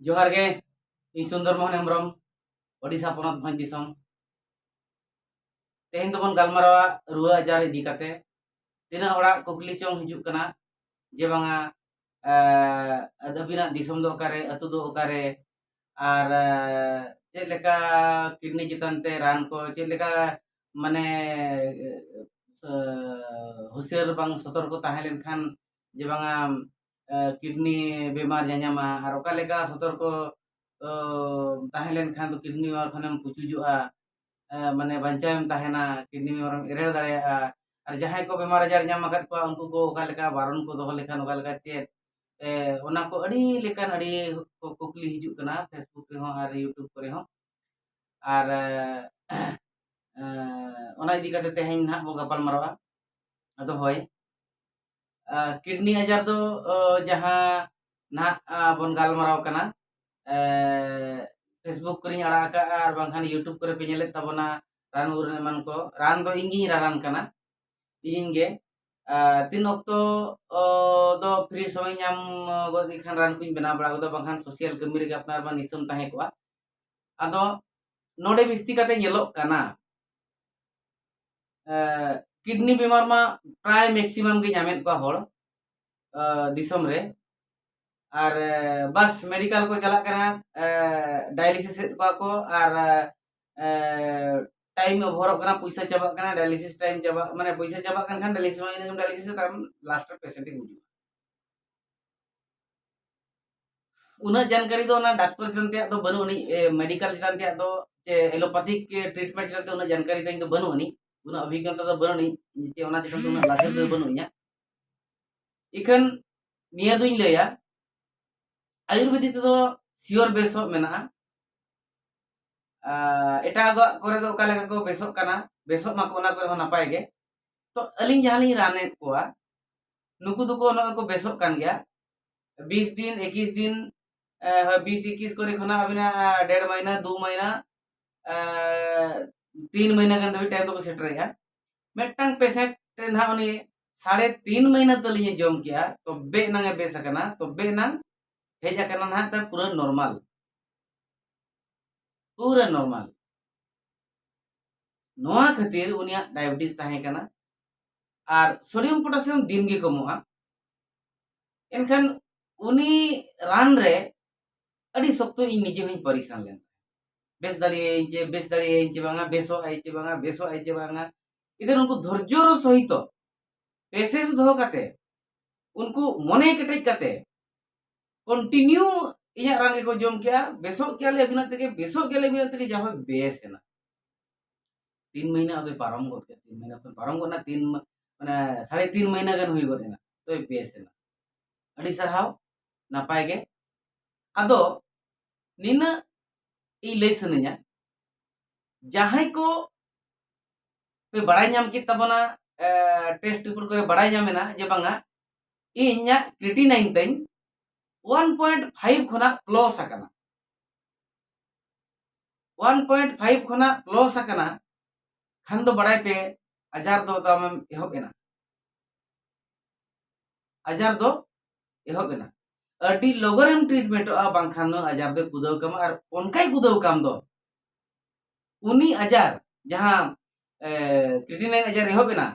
जोहार गे इन सुंदर मोहन हेम्ब्रम ओडिशा पनत भंज दिसम तेहन दोबन गालमारावा रुआ आजार इदी काते तिना ओड़ा कुकली चोंग हिजुक कना जे बांगा अदबिना दिसम दो ओकारे अतु दो ओकारे आर चेक लेका किडनी चितान ते रान को चेक लेका माने हुसियार बांग सतर्क ताहे लेनखान जे बांगा किडनी बेमार जामा आर ओका लेका सतर्क ताहे लेनखान तो किडनी बेमार खानेम पुचुजुआ माने बंचाएम ताहेना किडनी बेमारम एरेर दाड़ेयागा और जहां को बेमार आजार नाम आकाद को उनको को ओका लेका बारन को दोहो लेखान ओका लेका चेक ओना को अड़ी लेकान अड़ी को कुकली हिजुक कना फेसबुक रे हो और यूट्यूब करे हो और ओना इदी काते तेहेन ना बो गपाल मारवा अदो होय किडनी आजार दो जहां ना बन गालमाराव कना फेसबुक करिኝ आड़ा का और बांखान यूट्यूब करे पे नेले तबना रान उरन एमान को रान दो इंगी रान कना इंगे तीन अक्तो दो फ्री समय नाम गोदी खान रान कुछ बना बड़ा दो बांखान सोशल कमी रे अपना बन इसम ताहे को आदो नोडे बिस्ती काते नेलोक कना किडनी बीमार मा प्राय मैक्सिमम के नामेत को होड़ दिसम रे और बस मेडिकल को चला करना डायलिसिस को और टाइम ओभर करना पैसा चाबा करना डायलिसिस टाइम चाबा माने पैसा चाबा खान डायलिसिस में डायलिसिस तार लास्ट पेशेंट गुजु उना जानकारी दो ना डॉक्टर चलते तो बनु नहीं मेडिकल चलते तो एलोपैथिक ट्रीटमेंट चलते उना जानकारी तो इन तो बनु नहीं उना अभिज्ञता तो बनु नहीं जे ओना चलते तो उना लासे तो बनु nya इखन निया दुई लया आयुर्वेदिक तो सियोर बेसो मेना एटा करे तो ओका लेका को बेसो कना बेसो मा को ना करे हो नापाय गे तो अलिंग जहां राने कोआ नुकु दुको न को बेसो कान गया 20 दिन 21 दिन 20-21 करे खना अबिना 1.5 महीना 2 महीना 3 महीना गन दबी टाइम तो सेटर है मेटंग पेशेंट ना उनी 3.5 महीना तलिए जम किया तो बे नंगे बेस कना तो बे नंग हेजा करना ना त पूरा नॉर्मल नोआ खातिर उनिया डायबिटीज ताहे कना और सोडियम पोटेशियम दिन गे कमोआ एनखान उनी रान रे अड़ी सख्त इन निजे हुई परेशान लेन बेस दाड़िए बांगा बेसो आई चे बांगा इधर उनको धैर्य सहित पेशेंस दो काते उनको मने केटेज काते कंटिन्यू इया रान को जम किया बेसो क्या ले अबिना तके बेसो क्या ले अबिना तके जहां बेस है ना 3 महीना अबे पारम गो 3 महीना तो पारम गो ना 3 माने 3.5 महीना गन हुई गो ना तो बेस है ना अड़ी सरहाव नापाय गे आदो निना ई ले सनया जहां को पे बड़ाई नाम की तबना टेस्ट रिपोर्ट करे बड़ाई नामेना जे बांगा इन्या क्रिएटिनाइन तइन 1.5 खना प्लस आकना 1.5 खना प्लस आकना खान दो बड़ाई पे आजार दो तम एहोबेना आजार दो एहोबेना अडी लोगरम ट्रीटमेंट आ बांखान आजार दो कुदव कम और उनकाई कुदव काम दो उनी आजार जहां क्रिएटिनाइन आजार एहोबेना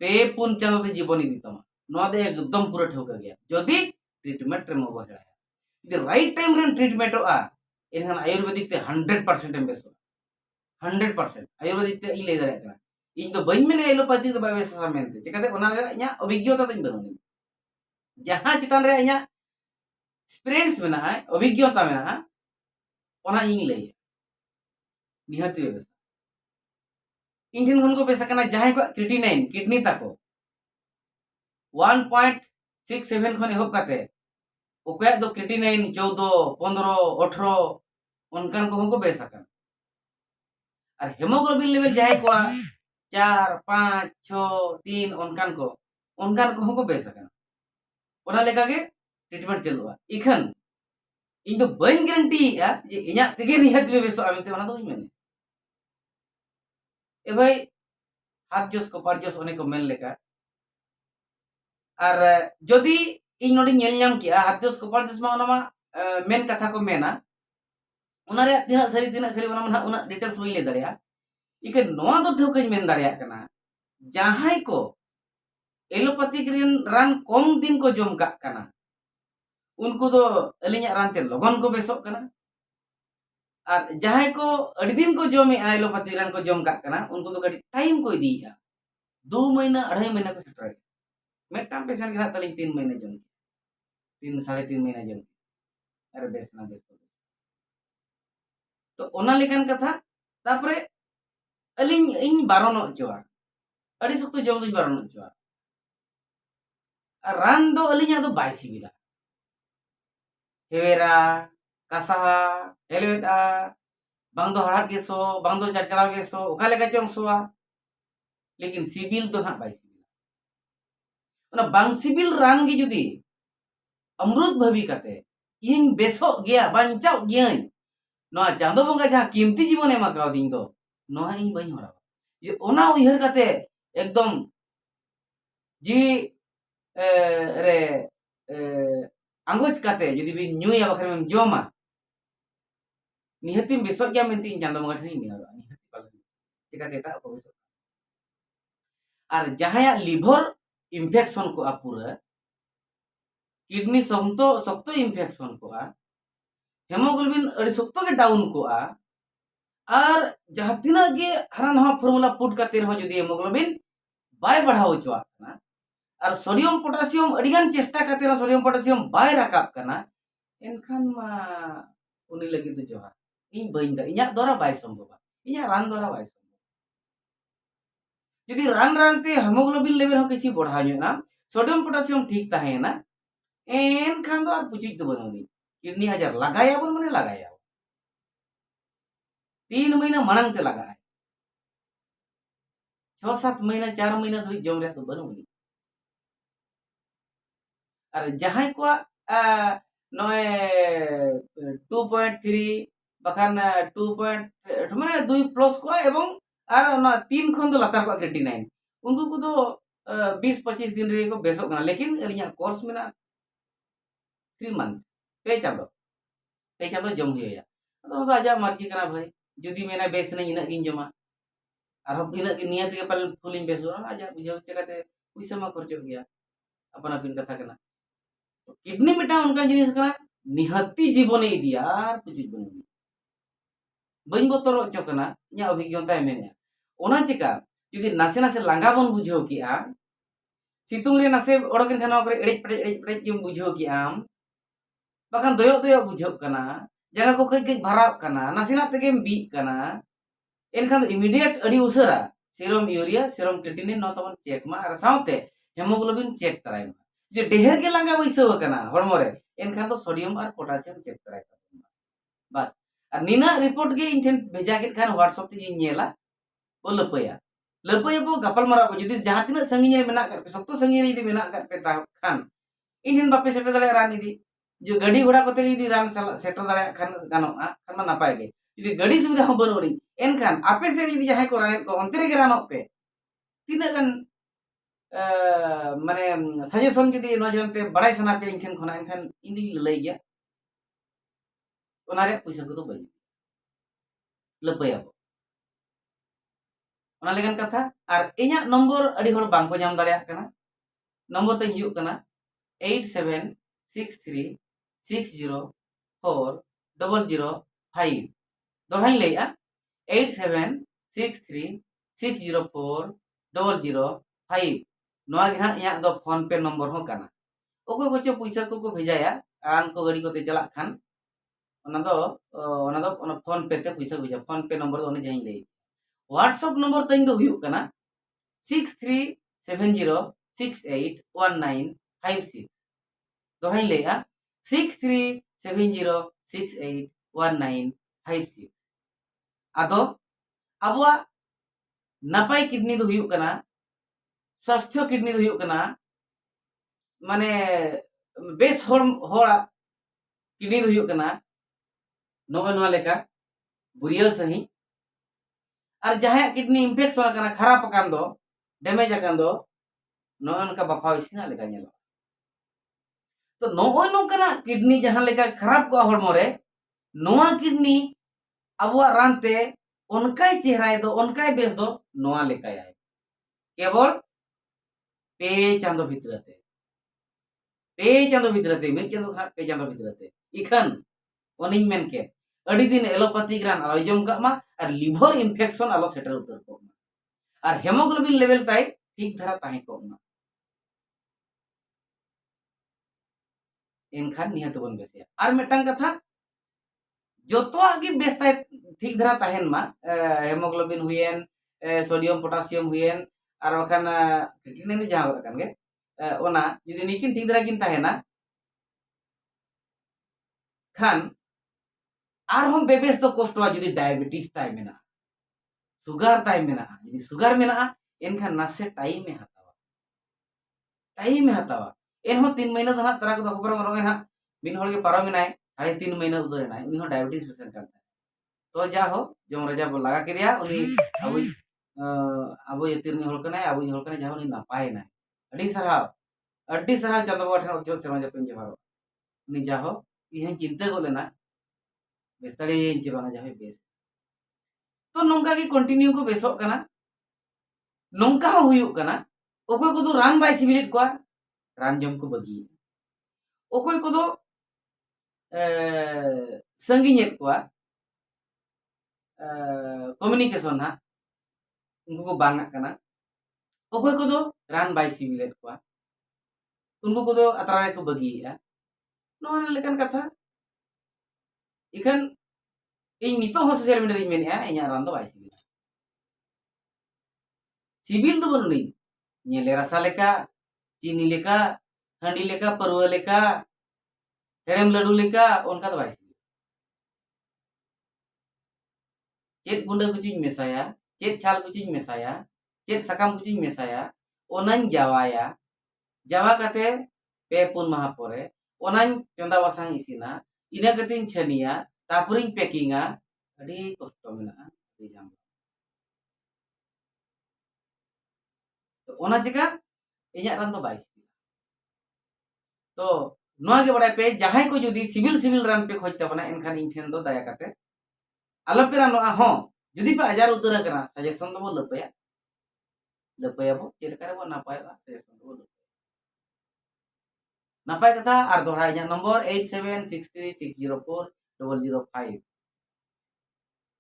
पे पुन चांदो ते जीवन इदी तमा नोआ दे एकदम पूरा ठोका गया जदी ट्रीटमेंट रे मो बहेड़ा इदे राइट टाइम रे ट्रीटमेंट आ एनहान आयुर्वेदिक ते 100% एम बेस 100% आयुर्वेदिक ते इ ले दारे कना इन तो बइन मेने एलोपैथिक तो बायस सामेंते चिकाते ओना रे इया अभिज्ञता तइन बनुनी जहां चितान रे इया एक्सपीरियंस मेना अभिज्ञता मेना ओना इन ले निहति बेस इंजन खन को बेसा कना जहां को क्रिएटिनाइन किडनी ताको 1.67 खन एहोब काते ओकया दो क्रिएटिनाइन 14 15 18 उनकान को हमको बेसा कना और हेमोग्लोबिन लेवल जहां को 4 5 6 3 उनकान को हमको बेसा कना ओना लेका के ट्रीटमेंट चलुआ इखन इन दो बइन गारंटी या जे इया तेगे निहत बेसो आमेते ओना दो मेने ए भाई हाथ जोस को पार जोस ओने को मेन लेका और जदि इन नोडी नेल नाम किया हाथ जोस को पार जोस मा ओना मा मेन कथा को मेना उना रे तिना सरी तिना खाली उना मा उना डिटेल्स बई ले दाड़िया इके नोआ दो ठौकई मेन दाड़िया कना जहां को एलोपैथिक रान कम दिन को जम का कना उनको दो अलिया रान ते लगन को बेसोक कना और जहां को अड़ी दिन को जमे एलोपैथिक रान को जम का कना उनको दो कड़ी टाइम को इदीया 2 महीना 2.5 महीना को सेटर मेटाम पेशेंट के तली 3 महीना जम 3 3.5 महीना जम अरे बेस ना बेस तो ओना लेकिन कथा तापरे अलिंग इन बारन चोआ अड़ी सख्त जम दुई बारन चोआ रान दो अलिंग दो बाय सिबिला हेवेरा कासा हेलवेटा बांग दो हड़ाट गेसो बांग दो चरचड़ा गेसो ओका लेका चोंग सोआ लेकिन सिबिल तो ना बाय सिबिला ओना बांग सिबिल रान गे जुदी अमृत भावी काते इन बेसो गया बांचाव गयाई नोआ चांदो बंगा जहां कीमती जीवन एमा कावदिन दो नोआ इन बई हरा जे ओना उयहर काते एकदम जी रे आंगोज काते जदि बि न्यूया बखरे में जोमा निहति बेसो गया मेंती इन चांदो बंगा ठनी निहरा निहति पालन चिकाते ता को बेसो और जहां लिवर इन्फेक्शन को अपुरा किडनी संतो सख्तो इन्फेक्शन को हेमोग्लोबिन अड़ी सख्तो के डाउन को और जहां तिना गे हरान हा फॉर्मूला पुट करते रहो जदि हेमोग्लोबिन बाय बढ़ाव चुआ और सोडियम पोटेशियम अड़िगान चेष्टा करते रहो सोडियम पोटेशियम बाय राकाब कना एनखान मा उनी लगी तो जोहा इन बइन दा इया द्वारा बाय संभव इया रान द्वारा बाय संभव यदि रान रानते हेमोग्लोबिन लेवल हो किछि बढ़ा ना सोडियम पोटेशियम ठीक ताहेना एनखान दो और पुचिक दो बनोनी किडनी हजार लगाया बन माने लगाया 3 महीना मांग ते लगा 6-7 महीना 4 महीना धरि जम रे तो बनोनी और जहां को नय 2.3 बखान 2. माने 2 प्लस को एवं और ना 3 खन दो लतार को क्रिएटिनाइन उनको को दो 20-25 दिन रे को बेसो ना लेकिन अलिया कोर्स में ना 3 मंथ पे चांदो जम हुया तो आजा मर्जी कना भाई जुदी मेना बेस नहीं इना गिन जमा और इना की नियत के पल फुलिंग बेसो आजा बुझो चकाते पैसा मा खर्चो गया अपन अपन कथा कना किडनी मेटा उनका जिनिस कना निहत्ती जीवन इदिया और पुचिक बनी बइन बतर चो कना इया अभिज्ञता मेने ओना चिका जुदी नासे नासे लांगा बन बुझो किया सितुंग रे नासे ओडकिन खाना करे एड़ेज पड़ेज के बुझो किया बाखान दोयो दोयो बुझो कना जगह को कई कई भराव कना नासेना तेगे बी कना एनखान इमीडिएट अडी उसरा सीरम यूरिया सीरम क्रिएटिनिन न तबन चेक मा और साउते हेमोग्लोबिन चेक तराय मा जे ढेर के लांगा बैसो कना हरमो रे एनखान तो सोडियम और पोटेशियम चेक तराय बस और निना रिपोर्ट के इन ठेन भेजा के खान व्हाट्सएप ते इन नेला ओ लपया बो गपल मारा जदि जहां तिना संगिन रे मेना कर पे सख्तो संगिन रे मेना कर पे ता खान इन ठेन बापे सेटे दले रान इदी जो गाड़ी घोड़ा को यदि रान सेटर दाड़ा खान गानोआ खान नापाय गे यदि गाड़ी सुविधा हो बनोरी एनखान आपे से यदि जहां को रान को अंतरे के रानों पे तीना गन माने सजेशन यदि नो जनते बड़ाई सना पे इनठन खना एनखान इनी लई गया ओना रे पैसा को तो बई लपया ओना लेगन कथा और इया नंबर अडी हड़ बांको जाम दाड़िया कना नंबर ते हियो कना 8763604005 दोहाई लेया 8763604005 नोआ गे हां इया दो फोन पे नंबर हो कना ओको कोचो पैसा को भेजाया रान को गाड़ी को ते चला खान फोन पे ते पैसा भेजा फोन पे नंबर ओने जाई ले व्हाट्सएप नंबर तई दो हुयो कना 6370681956 दोहाई लेया 6370681956 आदो अबवा नापाय किडनी दो हुयो कना स्वास्थ्य किडनी दो हुयो कना माने बेस होड़ा किडनी दो हुयो कना नोगा लेका बुरियल सही और जहां किडनी इन्फेक्शन कना खराब अकान दो डैमेज अकान दो नोनका बफाव इसिना लेका नेलो तो नोय नोकना किडनी जहां लेका खराब को हड़मो रे नोआ किडनी अबुआ रानते उनकाय चेहराय दो उनकाय बेस दो नोआ लेकाय केवल पे चांदो भितरते पे चांदो भितरते मिद चांदो खा पे चांदो भितरते इखन ओनिन मेनके अड़ी दिन एलोपैथिक रान आलो जम कामा और लिवर इन्फेक्शन आलो सेटर उतर को और हेमोग्लोबिन लेवल ताई ठीक धरा ताहे को एनखान निहत बन बेसिया और मेटंग कथा जोतोआ गी बेस ताई ठीक धरा ताहेन मा haemoglobin when sodium potassium when और वखान क्रिएटिनिन जहां होता गे ओना यदि निकिन ठीक धरा किन ताहेना खान और हम बेबेस तो कष्टवा यदि डायबिटीज ताई मेना सुगार ताई मेना यदि सुगार मेना एनखान नासे टाइम हतावा एनहो 3 महीना तो ना तरा को खबर गनो ना बिन होल के पारो मिनाय 3.5 महीना उतर ना उनी हो डायबिटीज पेशेंट करता तो जा हो जम रजा लगा के दिया उनी अबु अबु यतिरनी होल कने अबु होल कने जा उनी नापाय ना अड्डी सराव चंदबा ठन उज्जवल सेवा जपिन जहारो उनी जा हो इहन चिंता को लेना बेस्तड़ी इंचे बांगा जा बेस तो नोंका की कंटिन्यू को बेसो कना नोंका हुयुक कना ओकोय को तो रान बाय सिबिलिट को रान जम को बगी ओकोय को तो संगीनेत को कम्युनिकेशन हा उनको को बांगा कना ओकोय को तो रान बाय सिबिलेट को उनको को तो अतरा को बगी नोन लेकन कथा इखन इन नितो हो सोशल मीडिया रे मेने इnya रान दो बाय सिबिल दो बनुनी nyele rasa leka चीनी लेका हंडी लेका परुआ लेका हेरेम लड्डू लेका उनका तो बाई चेत गुंडा कुचिंग मेसाया चेत छाल कुचिंग मेसाया चेत सकाम कुचिंग मेसाया ओनाñ जावाया जावा काते पे पुन माहा परे ओनाñ चंदा वासांग इसिना इना कतिन छनिया तापुरिंग पैकिंगा अड़ी कष्ट मेना अड़ी जाम तो ओना चिका इnya रान तो बाई तो नोआ के बड़ाय पे जहां को जदी सिविल रान पे खोज तबना एनखान इन ठेन दो दया करते आलो पे रानोआ हो जदी पे आजार उतर कना सजेशन दो लपया बो चेलका रे बो नापाय सजेशन दो नापाय कथा आर दोहरा इnya नंबर 8763604005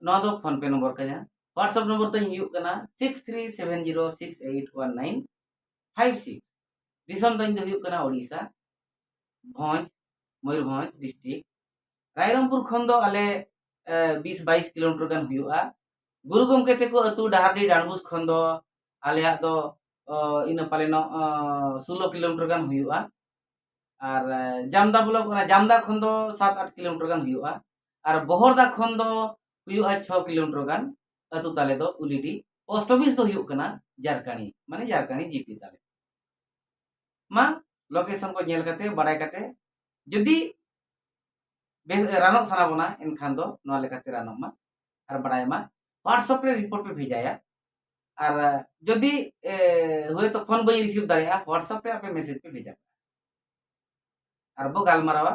नोआ दो फोन पे नंबर कना व्हाट्सएप नंबर तो हियु कना 6370681956 दिसम तो हियु कना ओडिसा भंज मयूरभंज डिस्ट्रिक्ट रायरंगपुर खन दो आले 20-22 किलोमीटर गान हुआ गुरु गमके तेको अतु डाहारडी डानबुस खन दो आलेया दो इन पालेनो 16 किलोमीटर गान हुआ और जामदा ब्लॉक जामदा खन दो 7-8 किलोमीटर गान हुआ और बहरदा खन दो हुआ 6 किलोमीटर गान अतु ताले दो उलिडी पोस्ट ऑफिस दो हुआ कना जारकानी माने जारकानी जीपी ताले मा लोकेशन को नेल कते बड़ाय कते जदी रानक साना बना इनखान दो नोआ लेकाते रानक मा और बड़ाय मा व्हाट्सएप रे रिपोर्ट पे भेजाया और जदी होय तो फोन बई रिसीव दाड़िया व्हाट्सएप पे आपे मैसेज पे भेजा और बो गालमारावा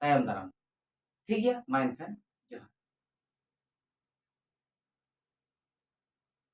तायम दाराम ठीक गया मा इनखान